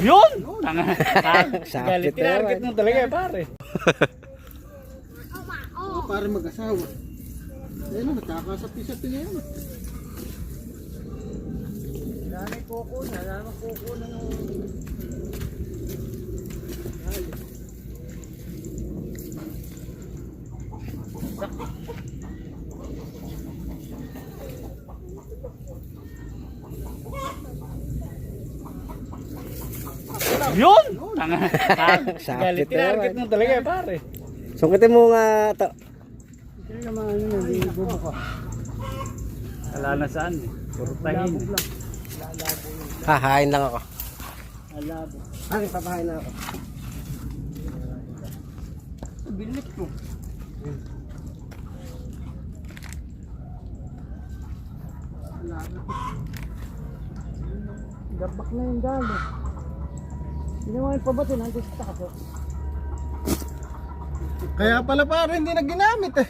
Yun! Sakit Tinarget naman. mo talaga eh, pare. Para mag-asawa. Ayun, nagkakasapi-sapi na yan. Dami kuko na, dami kuko na yung... Yun! Sakit Tinarget naman. mo talaga eh, pare. Sungkitin mo nga to. Hindi naman ano yun, hindi bubuka. Wala na saan eh. Puro tahin. Labog lang. Hahain lang ako. Alabo. Ay, papahain na ako. Bilit ko. Gabak na yung dalo. Hindi mo yung pabatin, nandito sa taso. Kaya pala pare hindi na ginamit eh.